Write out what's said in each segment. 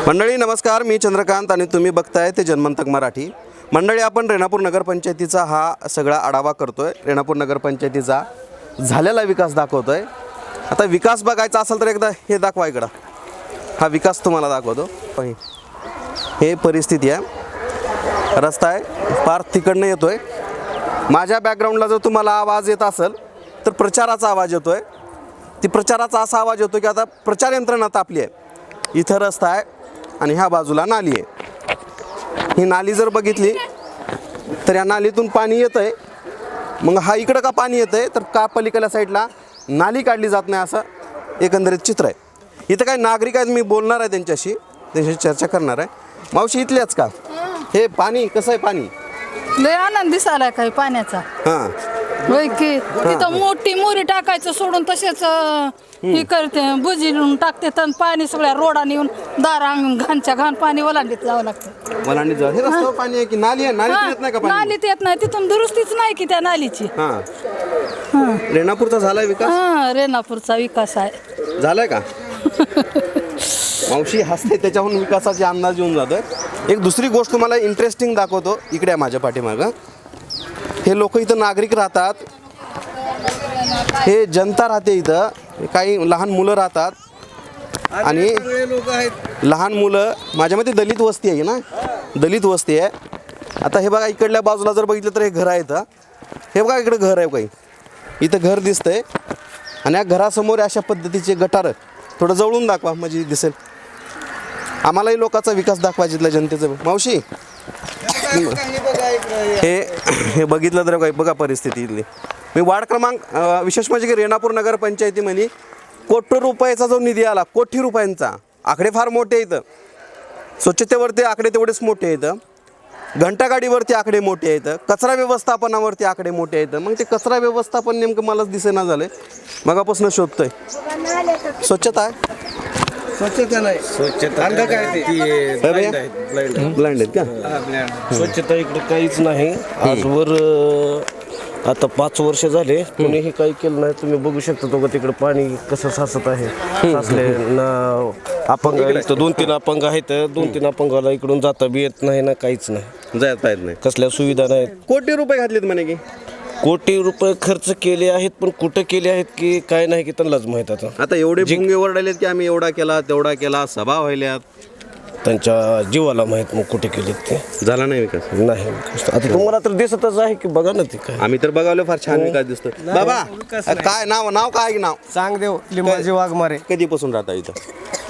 मंडळी नमस्कार, मी चंद्रकांत आणि तुम्ही बघताय ते जनमंतक मराठी. मंडळी, आपण रेणापूर नगरपंचायतीचा हा सगळा आढावा करतोय. रेणापूर नगरपंचायतीचा झालेला विकास दाखवतोय. आता विकास बघायचा असेल तर एकदा हे दाखवा इकडं. हा विकास तुम्हाला दाखवतो. हे परिस्थिती आहे. रस्ता आहे फार तिकडनं येतोय. माझ्या बॅकग्राऊंडला जर तुम्हाला आवाज येत असेल तर प्रचाराचा आवाज येतोय. ती प्रचाराचा असा आवाज येतो की आता प्रचार यंत्रणा तापली आहे. इथं रस्ता आहे आणि ह्या बाजूला नाली आहे. ही नाली जर बघितली तर या नालीतून पाणी येतं आहे. मग हा इकडं का पाणी येतं आहे तर का पलीकडल्या साईडला नाली काढली जात नाही, असं एकंदरीत चित्र आहे. इथं काही नागरिक आहेत, मी बोलणार आहे त्यांच्याशी चर्चा करणार आहे. मावशी इथल्याच का? हे पाणी कसं आहे? पाणी लय आनंद दिसायला काही पाण्याचा. हां होय की तिथं मोठी मोरी टाकायचं सोडून तसेच हे करते, बुजीलून टाकते तर पाणी सगळ्या रोडाने येऊन दारा घाणच्या घाण पाणी ओलांडीत जावं लागतं. वलांडी जाऊ. हे रस्त्यावर पाणी आहे की नाली आहे? नालीत येत नाही का पाणी? नालीत येत नाही, तिथून दुरुस्तीच नाही की त्या नालीची. हां रेणापूरचा झालाय विकास? हा, रेणापूरचा विकास आहे. झालाय का? मावशी हसते, त्याच्याहून विकासाचे अंदाज येऊन जातोय. एक दुसरी गोष्ट तुम्हाला इंटरेस्टिंग दाखवतो. इकडे माझ्या पाठीमागं हे लोक इथं नागरिक राहतात, हे जनता राहते इथं. काही लहान मुलं राहतात आणि लहान मुलं, माझ्या मते दलित वस्ती आहे ना, दलित वस्ती आहे. आता हे बघा इकडल्या बाजूला जर बघितलं तर हे घर आहे इथं. हे बघा इकडे घर आहे काही, इथं घर दिसतंय आणि या घरासमोर अशा पद्धतीचे गटार. थोडं जवळून दाखवा म्हणजे दिसेल. आम्हालाही लोकांचा विकास दाखवायचा इथल्या जनतेचं. मावशी हे बघितलं तर काही बघा परिस्थिती इथली. मी वार्ड क्रमांक विशेष म्हणजे की रेणापूर नगरपंचायतीमध्ये कोटी रुपयाचा जो निधी आला, कोटी रुपयांचा. आकडे फार मोठे आहेत. स्वच्छतेवरती आकडे तेवढेच मोठे आहेत. घंटागाडीवरती आकडे मोठे आहेत. कचरा व्यवस्थापनावरती आकडे मोठे आहेत. मग ते कचरा व्यवस्थापन नेमकं मलाच दिसेना झालं. मगापासून शोधतोय. स्वच्छता आहे? स्वच्छता नाही. स्वच्छता ब्लाइंड आहेत का? स्वच्छता इकडे काहीच नाही. आजवर आता 5 वर्ष झाले कोणीही काही केलं नाही. तुम्ही बघू शकता तो तिकडे पाणी कसं साचत आहे. साचले ना. अपंग आहेत, 2-3 अपंग आहेत. 2-3 अपंगाला इकडून जाता बी येत नाही ना, काहीच नाही. जाता येत नाही. कसल्या सुविधा नाहीत. कोटी रुपये घातलेत म्हणे की? कोटी रुपये खर्च केले आहेत, पण कुठं केले आहेत की काय नाही की त्यांनाच माहीत. आता एवढे भुंगे ओरडलेत की आम्ही एवढा केला तेवढा केला, सभा व्हायल्यात. त्यांच्या जीवाला माहीत मग कुठे केलेत ते. झाला नाही विकास? नाही. आता तुम्हाला तर दिसतच आहे की, बघा ना ते काय. आम्ही तर बघावलं, फार छान विकास दिसतो. बाबा काय नाव काय नाव? सांगदेव लिंबाजी वाघमारे. कधीपासून राहता इथं?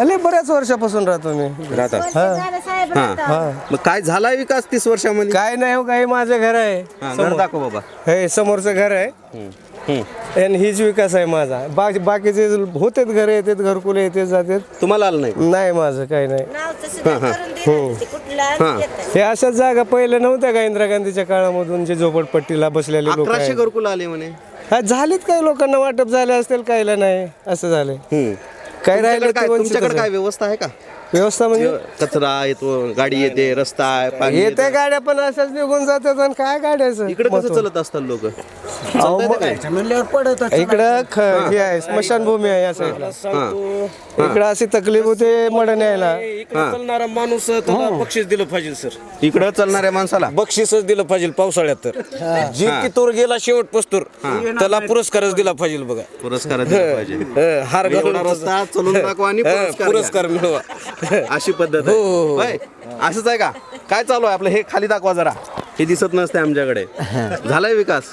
अरे बऱ्याच वर्षापासून राहतो मी. राहतात. हां मग काय झालाय विकास 30 वर्षामध्ये? काय नाही हो, काही माझं घर आहे. घर दाखव बाबा. हे समोरचं घर आहे आणि हीच विकास आहे माझा. बाकीचे होतेत घर येतात, घरकुले येते जातात. तुम्हाला आलं नाही? नाही, माझं काही नाही. हे अशाच जागा पहिल्या नव्हत्या का इंदिरा गांधीच्या काळामधून जे झोपडपट्टीला बसलेले लोक 1100 घरकुल आले म्हणे. हा, झालीत काही लोकांना वाटप झाले असतील, काहीला नाही. असं झालंय. काय राहिलं ते तुमच्याकडे काय व्यवस्था आहे का? व्यवस्था म्हणजे कचरा येतो, गाडी येते, रस्ता आहे, पाणी येते, गाड्या पण अशाच निघून जातात. आणि काय गाड्याचं इकडे कसं चलत असतात लोक? इकडं हे आहे, स्मशानभूमी आहे या साईडला. इकडं अशी तकलीफ होते मडण यायला. चालणारा माणूस त्याला बक्षीस दिलं पाहिजे सर. इकडं चालणाऱ्या माणसाला बक्षीसच दिलं पाहिजे पावसाळ्यात. तर जी की तोर गेला शेवट पस्तूर त्याला पुरस्कारच दिला पाहिजे. बघा, पुरस्कार दिला पाहिजे. हार घालून रस्ता चलून दाखवा आणि पुरस्कार मिळवा, अशी पद्धत आहे. असंच आहे का? काय चालू आहे आपलं? हे खाली दाखवा जरा. हे दिसत नसते आमच्याकडे. झालाय विकास?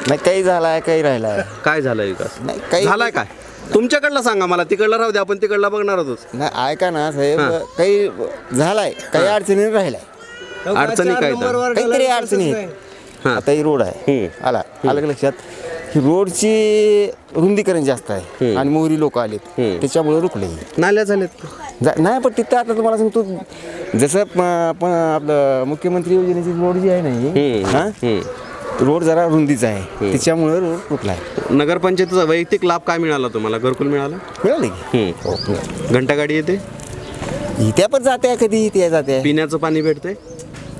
नाही, काही झालाय, काही राहिलाय. काय झालाय विकास? नाही, काही झालाय काय? तुमच्याकडला सांगा मला. तिकडला राहू दे, आपण तिकडला बघणार होतो. नाही, ऐका ना साहेब, काही झालाय, काही अडचणी राहिलाय. अडचणी काय तर? काहीतरी अडचणी आहेत. आता ही रोड आहे, आला का लक्षात? ही रोडची रुंदीकरण जास्त आहे आणि मोहरी लोक आलेत, त्याच्यामुळे रुकले. नाल्या झाल्यात नाही, पण तिथं आता तुम्हाला सांगतो, जसं आपलं मुख्यमंत्री योजनेची रोड जी आहे ना, ही रोड जरा रुंदीचा आहे, त्याच्यामुळे रोड रुकला आहे. नगरपंचायतीचा वैयक्तिक लाभ काय मिळाला तुम्हाला? घरकुल मिळालं? मिळाले की घंटागाडी येते, इथे पण जाते, कधी इथे जाते. पिण्याचं पाणी भेटते?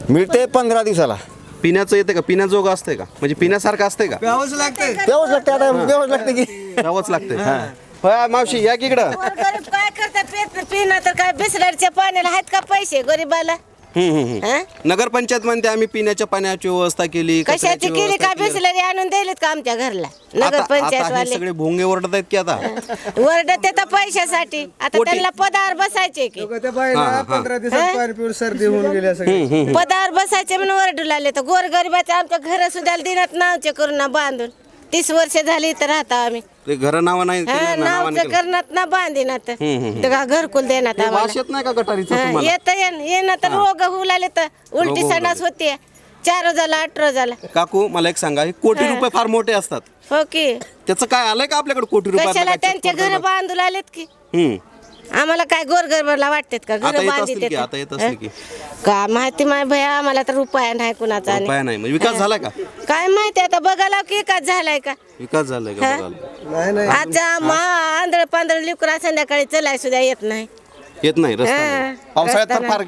मिळते 15 दिवसाला. पिण्याचं येते का? पिण्याजोगं असते का? म्हणजे पिण्यासारखं असते का? प्यावंच लागते. प्यावंच लागते. आता प्यावंच लागते की प्यावंच लागते. होय मावशी या की इकडं. गरीब काय करतात पिणं तर काय बिसलरीच्या पाण्याला आहेत का पैसे गरीबाला हं? नगरपंचायत म्हणते आम्ही पिण्याच्या पाण्याची व्यवस्था केली, कशाची कचऱ्याची केली व्यवस्था का केली. बिसलरी आणून दिलीत का आमच्या घरला आता हे नगरपंचायत सगळे भोंगे ओरडत आहेत की आता वरडत येतं पैशासाठी आता कोटी. त्यांना पदावर बसायचे की त्या बाईला 15 दिवसात पाणी पिऊन सर्दी होऊन गेल्या सगळी. पदावर बसायचे म्हणून वरडू लागले तर गोरगरिबाचे आमच्या घर सुद्धा दिनात नावचे करून ना बांधून 30 वर्ष झाली इथं राहता आम्ही ते घर नावं नाही केलं, नावाने नावचं केलं. करण्यात ना बांधिनात तर का घरकुल देण्यात ते वास आम्हाला येत नाही का गटारीचं तुम्हाला? येणं तर रोग होऊ लागले तर उलटी रोग होऊ सणास होते 4 रोजाला 8 रोजाला काकू मला एक सांगा, हे कोटी रुपये फार मोठे असतात, हो की त्याचं काय आलंय का आपल्याकडे कोटी रुपये कशाला त्यांचे घर बांधू लागलेत की आम्हाला काय गोरगरबरला वाटतात का आता घर येत बांधित असतील की, आता येत असतील की. का माहिती माय भया आम्हाला तर रुपया नाही कुणाचा आणि. उपाय नाही म्हणजे विकास झालाय का? काय माहिती आता बघायला की का झालाय का विकास झालाय का हा? बघायला? नाही नाही आजचा आंधळ पांधळ लिकरा संध्याकाळी चलाय सुद्धा येत नाही येत नाही रस्ता हा, नाही. पावसाळ्यात तर रस्ता फार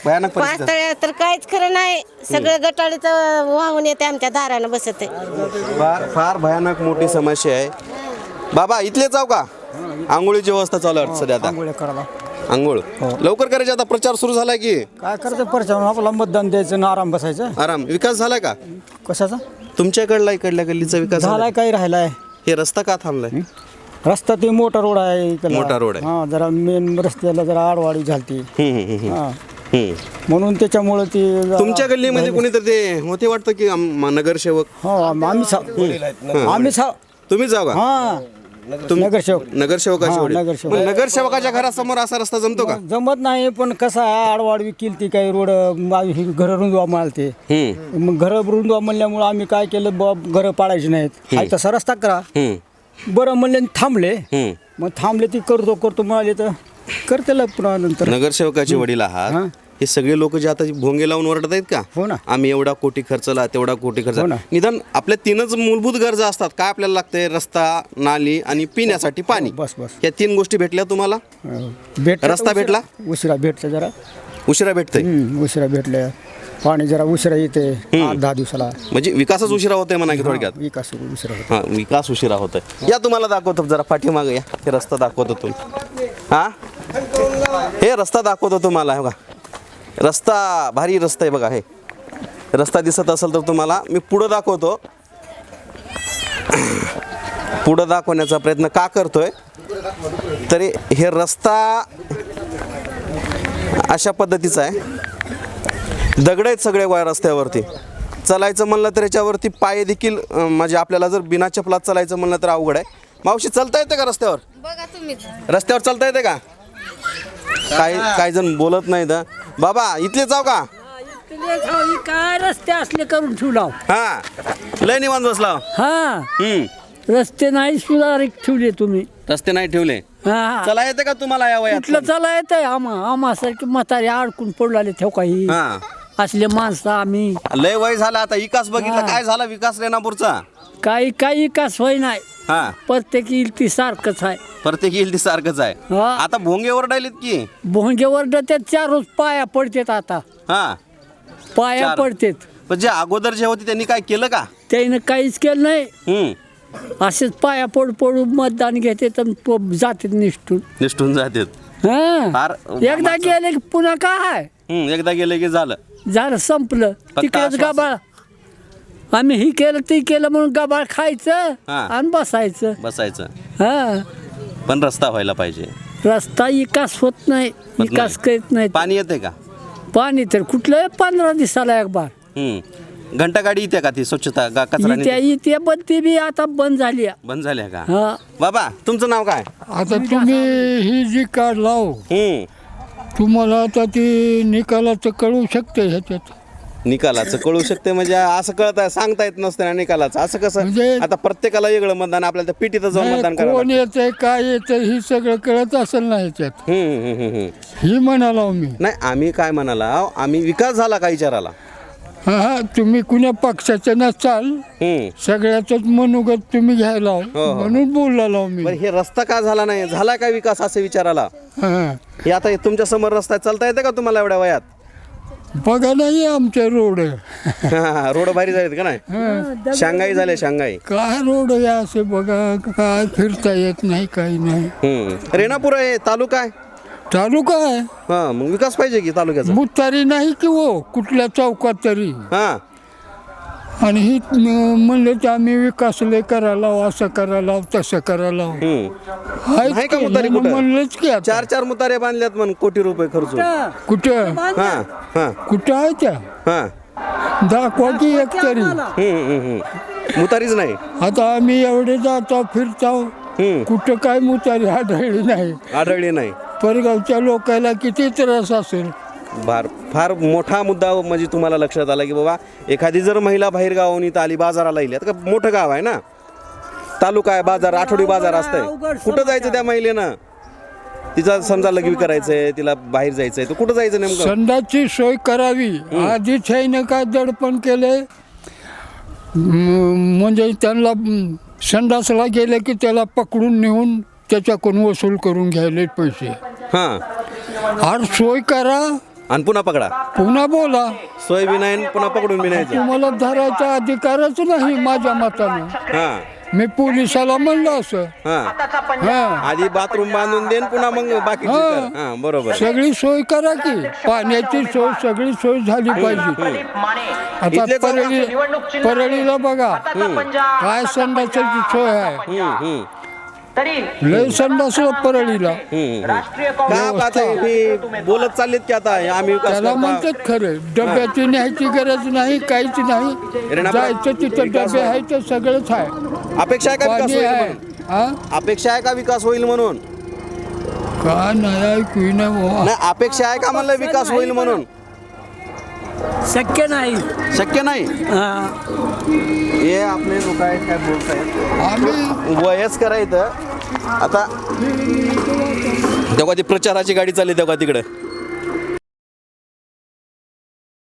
भयानक परिस्थिती असते. पावसाळ्यात तर काहीच खरं नाही सगळं गटाळीचं वाहून येते आमच्या दारानं बसत आहे फार फार भयानक मोठी समस्या आहे. बाबा इथले जाऊ का? आंघोळीची व्यवस्था चालू आहे सध्या आता. आंघोळ लवकर करायची, आता प्रचार सुरू झालाय की काय करायचं परचार आपला मतदान द्यायचं ना आराम बसायचं आराम. विकास झालाय का कशाचा तुमच्याकडला इकडल्या गल्लीचा विकास झालाय झालाय? काही राहिलाय हे रस्ता का थांबलाय? रस्ता ते मोठा रोड आहे इकडला. मोठा रोड आहे. हा जरा मेन रस्त्याला जरा आडवाडी झालती हा हम्म. म्हणून त्याच्यामुळे ती तुमच्या गल्लीमध्ये कोणीतरी ते होते वाटतं की नगरसेवक हो आम्ही तुम्ही जाऊ का? हा नगरसेवक नगरसेवकाची हा, वडील. नगरसेवक. मग नगरसेवकाच्या घरासमोर असा रस्ता जमतो का? जमत नाही पण कसं आहे आडवाडवी केलती काही रोड घर रुंदवा माळते मग घर रुंदवा म्हणल्यामुळे आम्ही काय केलं घरं पाडायची नाहीत हाय तसा रस्ता करा बरं म्हणले थांबले मग थांबले ती करतो म्हणाले तर करते पुन्हा नंतर नगरसेवकाचे वडील आहात, हे सगळे लोक जे आता भोंगे लावून ओरडत आहेत का? हो ना. आम्ही एवढा कोटी खर्चला तेवढा कोटी खर्च. हो ना. निदान आपल्या 3च मूलभूत गरजा असतात. काय आपल्याला लागतंय? रस्ता, नाली आणि पिण्यासाठी पाणी. बस. या 3 गोष्टी भेटल्या तुम्हाला? भेट रस्ता भेटला? उशिरा भेटतं जरा उशिरा भेटतंय. उशिरा भेटले पाणी जरा उशिरा येते 8-10 दिवसाला म्हणजे विकासच उशिरा होतोय म्हणा की थोडक्यात. विकास उशिरा होतो. हा विकास उशिरा होतोय. या तुम्हाला दाखवतो जरा पाठीमागे या. हे रस्ता दाखवतो तुम्ही. हा हे रस्ता दाखवतो तुम्हाला. हे बघा रस्ता भारी रस्ता आहे बघा. हे रस्ता दिसत असेल तर तुम्हाला मी पुढं दाखवतो. पुढं दाखवण्याचा प्रयत्न का करतोय तरी हे रस्ता अशा पद्धतीचा आहे. दगड आहेत सगळे वाय रस्त्यावरती. चालायचं म्हणलं तर याच्यावरती पाय देखील म्हणजे आपल्याला जर बिना चपलात चालायचं म्हणलं तर अवघड आहे. मावशी चालता येते का रस्त्यावर? बघा तुम्ही रस्त्यावर चालता येते का? काही जण बोलत नाहीत. बाबा इथले जाऊ का? काय रस्ते असले करून ठेवला हा लय निवांत बसला. हा रस्ते नाही सुधारित ठेवले तुम्ही. रस्ते नाही ठेवले. हा चला येते का तुम्हाला या वयात? कुठलं चला येत आहे आम्हासारखी म्हातारी अडकून पडले ठेव काही हा असले माणसं आम्ही लय वय झाला आता. विकास बघितला काय झाला विकास रेणापूरचा? काही विकास होई नाही. हा प्रत्येक येईल ती सारखंच आहे. प्रत्येक येईल ती सारखंच आहे. हा. आता भोंगे ओरडायलेत की. भोंग्यावर त्या 4 रोज पाया पडतेत आता हा पाया 4. पडतेत. पण जे अगोदर जे होते त्यांनी काय केलं का? त्यानं काहीच केलं नाही. असेच पाया पडू मतदान घेते तर जाते निष्ठून निष्ठून जातात. हा फार एकदा गेले की पुन्हा काय एकदा गेलं की झालं. संपलं तिकडेच आश्वासन. गाबाळ. आम्ही ही केलं ते केलं म्हणून गाबाळ खायचं हा. आणि बसायचं. बसायचं. हा पण रस्ता व्हायला पाहिजे. रस्ता विकास होत नाही. विकास करीत नाही. पाणी येते का? पाणी तर कुठलं 15 दिवसाला एक बार. घंटा गाडी येते का ती स्वच्छता कचरा इथे पण ती बी आता बंद झाली. बंद झाल्या का? हा बाबा तुमचं नाव काय? आता तुम्ही ही जी कार्ड लाव तुम्हाला आता ती निकालाचं कळू शकते ह्याच्यात. निकालाचं कळू शकते म्हणजे असं कळत आहे सांगता येत नसतं ना निकालाचं. असं कसं म्हणजे- आता प्रत्येकाला वेगळं मतदान आपल्याला त्या पिटीत जाऊन मतदान करावं कोण येतंय काय येतंय ही सगळं कळत असेल ना ह्याच्यात. ही म्हणाला मी. नाही आम्ही काय म्हणाला आम्ही विकास झाला का विचाराला. हा तुम्ही कुण्या पक्षाचं नसाल सगळ्याच मनोगत तुम्ही घ्यायला म्हणून बोलला मी. बरं हे रस्ता का झाला नाही झाला का विकास असं विचाराला. हा हे आता तुमच्या समोर रस्ता चालता येते का तुम्हाला एवढ्या वयात? बघा नाही आमचे रोड रोड भारी झालेत का नाही? शांघाई झाले शांघाई. काय रोड आहे असे बघा, काय फिरता येत नाही, काही नाही. रेणापूर आहे तालुका आहे. तालुका आहे, हा मग विकास पाहिजे की तालुक्याचा. मुतारी नाही की हो कुठल्या चौकात तरी. हा आणि ही म्हणलं तर आम्ही विकास लय करायला लावू, असं करायला लावू, तसं करायला लावू. नाही का मुतारी कुठं? म्हणलंच की आता. 4 मुतारे बांधल्यात म्हण कोटी रुपये खर्च. कुठं हा हा कुठं आहे त्या हा दाखवा की एक तरी. मुतारीच नाही. आता आम्ही एवढे जातो फिरतो, कुठं काय मुतारी आढळली नाही. आढळली नाही. परगावच्या लोकांना किती त्रास असेल. फार मोठा मुद्दा म्हणजे तुम्हाला लक्षात आला की बाबा एखादी जर महिला बाहेर गावाहून इथं आली, बाजाराला येईल. आता मोठं गाव आहे ना, तालुका आहे, बाजार, आठवडी बाजार असतंय. कुठं जायचं त्या महिलेनं? तिचा समजा लग्न करायचंय, तिला बाहेर जायचंय, तर कुठं जायचं नेमकं? संडासची सोय करावी. आधीच आहे काय दडपण केलंय, म्हणजे त्यांना संडासला गेले की त्याला पकडून नेऊन त्याच्याकडून वसूल करून घ्यायले पैसे. हा आर सोय करा आणि पुन्हा पकडा, पुन्हा बोला. सोय बी नाही पुन्हा पकडून बी नाही. तुम्हाला धरायचा अधिकारच नाही माझ्या मतानं. हा मी पोलिसाला म्हणलं असं. हा हा आधी बाथरूम बांधून देन पुन्हा मग बाकी. हा बरोबर. सगळी सोय करा की, पाण्याची सोय सगळी सोय झाली पाहिजे. आता परळीला बघा काय संडासाची सोय आहे. लय संडास परळीला. आता हे बोलत चाललेत की आता आम्ही विकास त्याला करता. म्हणतात खरं, डब्याची न्यायची गरज नाही, काहीच नाही. जायचं तिथं डबे आहे तर सगळंच आहे. अपेक्षा आहे का विकास पाणी होईल आहे. म्हणून? हा अपेक्षा आहे का विकास होईल म्हणून? का नाही ऐकू ना बाबा. नाही अपेक्षा आहे का म्हणलं विकास होईल म्हणून? शक्य नाही. शक्य नाही. हे आपले लोक आहेत काय बोलतायत, आम्ही वयस्कर आहेत. आता तेव्हा ती प्रचाराची गाडी चालली तेव्हा तिकडं